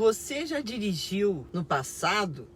Você já dirigiu no passado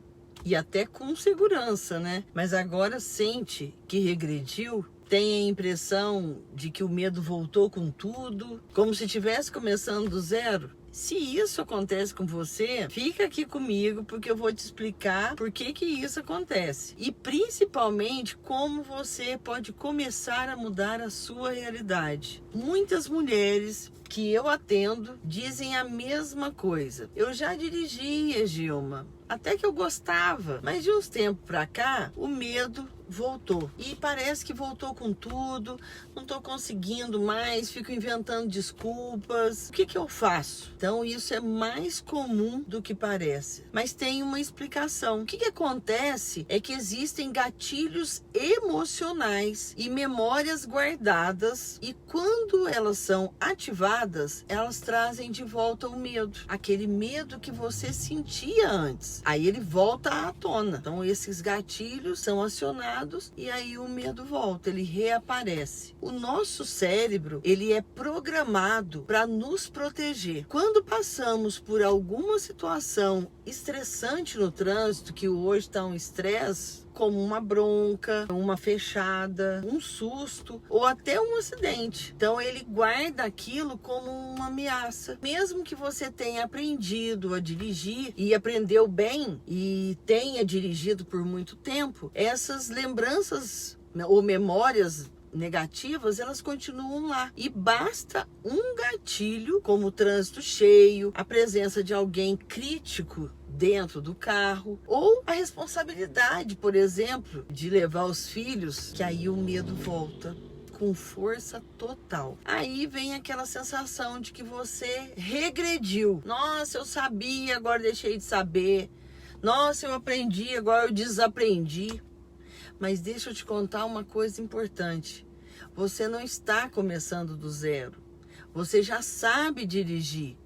e até com segurança, né? Mas agora sente que regrediu? Tem a impressão de que o medo voltou com tudo, como se estivesse começando do zero? Se isso acontece com você, fica aqui comigo porque eu vou te explicar por que isso acontece. E principalmente como você pode começar a mudar a sua realidade. Muitas mulheres que eu atendo dizem a mesma coisa. Eu já dirigia, Gilma, até que eu gostava, mas de uns tempos pra cá, o medo voltou. E parece que voltou com tudo, não tô conseguindo mais, fico inventando desculpas. O que eu faço? Então isso é mais comum do que parece. Mas tem uma explicação. O que acontece é que existem gatilhos emocionais e memórias guardadas, e quando elas são ativadas, elas trazem de volta o medo. Aquele medo que você sentia antes. Aí ele volta à tona. Então esses gatilhos são acionados e aí o medo volta, ele reaparece. O nosso cérebro, ele é programado para nos proteger. Quando passamos por alguma situação estressante no trânsito, que hoje está um estresse, como uma bronca, uma fechada, um susto ou até um acidente. Então ele guarda aquilo como uma ameaça. Mesmo que você tenha aprendido a dirigir e aprendeu bem e tenha dirigido por muito tempo, essas lembranças ou memórias negativas, elas continuam lá. E basta um gatilho, como o trânsito cheio, a presença de alguém crítico dentro do carro, ou a responsabilidade, por exemplo, de levar os filhos, que aí o medo volta com força total. Aí vem aquela sensação de que você regrediu. Nossa, eu sabia, agora deixei de saber. Nossa, eu aprendi, agora eu desaprendi. Mas deixa eu te contar uma coisa importante. Você não está começando do zero. Você já sabe dirigir.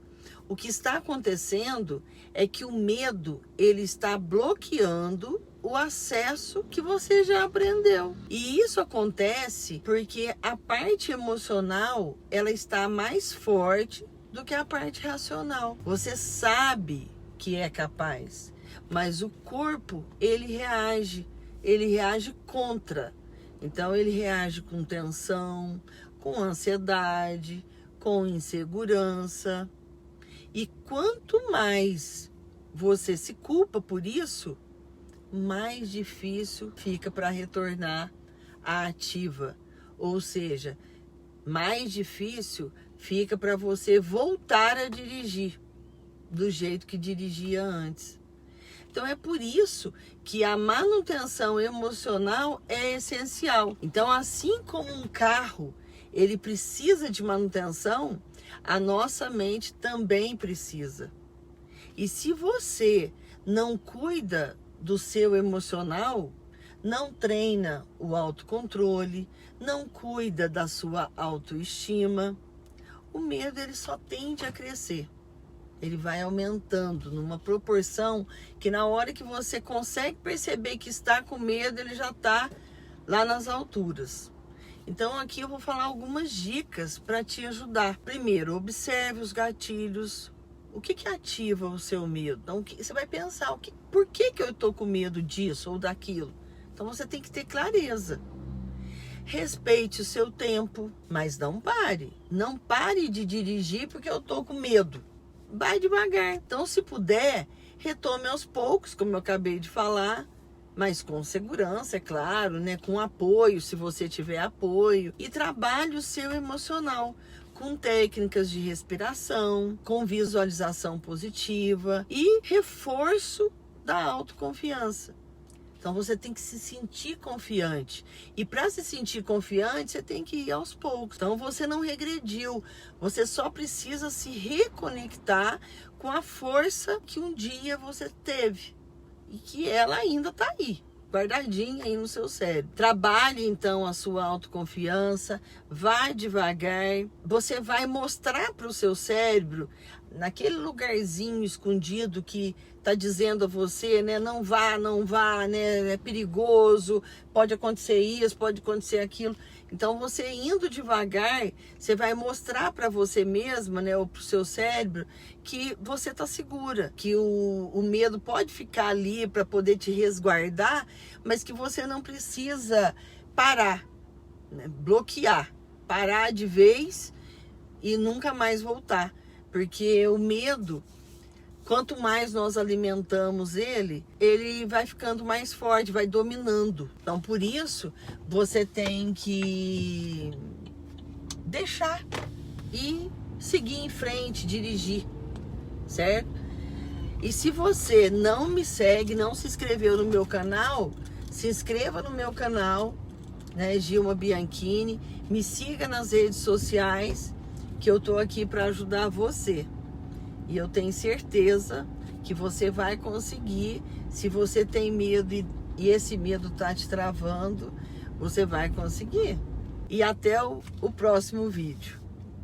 O que está acontecendo é que o medo, ele está bloqueando o acesso que você já aprendeu. E isso acontece porque a parte emocional, ela está mais forte do que a parte racional. Você sabe que é capaz, mas o corpo, ele reage contra. Então ele reage com tensão, com ansiedade, com insegurança. E quanto mais você se culpa por isso, mais difícil fica para retornar à ativa. Ou seja, mais difícil fica para você voltar a dirigir do jeito que dirigia antes. Então é por isso que a manutenção emocional é essencial. Então, assim como um carro, ele precisa de manutenção, a nossa mente também precisa. E se você não cuida do seu emocional, não treina o autocontrole, não cuida da sua autoestima, o medo ele só tende a crescer. Ele vai aumentando numa proporção que na hora que você consegue perceber que está com medo, ele já está lá nas alturas. Então aqui eu vou falar algumas dicas para te ajudar. Primeiro, observe os gatilhos. O que ativa o seu medo? Então você vai pensar, por que eu estou com medo disso ou daquilo? Então você tem que ter clareza. Respeite o seu tempo, mas não pare. Não pare de dirigir porque eu estou com medo. Vai devagar. Então, se puder, retome aos poucos, como eu acabei de falar, mas com segurança, é claro, né? Com apoio, se você tiver apoio. E trabalhe o seu emocional com técnicas de respiração, com visualização positiva e reforço da autoconfiança. Então você tem que se sentir confiante. E para se sentir confiante, você tem que ir aos poucos. Então você não regrediu. Você só precisa se reconectar com a força que um dia você teve. E que ela ainda está aí, guardadinha aí no seu cérebro. Trabalhe então a sua autoconfiança, vai devagar. Você vai mostrar para o seu cérebro naquele lugarzinho escondido que tá dizendo a você, né, não vá, né, é perigoso, pode acontecer isso, pode acontecer aquilo. Então você indo devagar, você vai mostrar para você mesma, né, ou pro seu cérebro, que você tá segura, que o medo pode ficar ali para poder te resguardar, mas que você não precisa parar, né, bloquear, parar de vez e nunca mais voltar. Porque o medo, quanto mais nós alimentamos ele vai ficando mais forte, vai dominando. Então, por isso, você tem que deixar e seguir em frente, dirigir, certo? E se você não me segue, não se inscreveu no meu canal, se inscreva no meu canal, né, Gilma Bianchini, me siga nas redes sociais, que eu tô aqui para ajudar você. E eu tenho certeza que você vai conseguir. Se você tem medo e esse medo tá te travando, você vai conseguir. E até o próximo vídeo.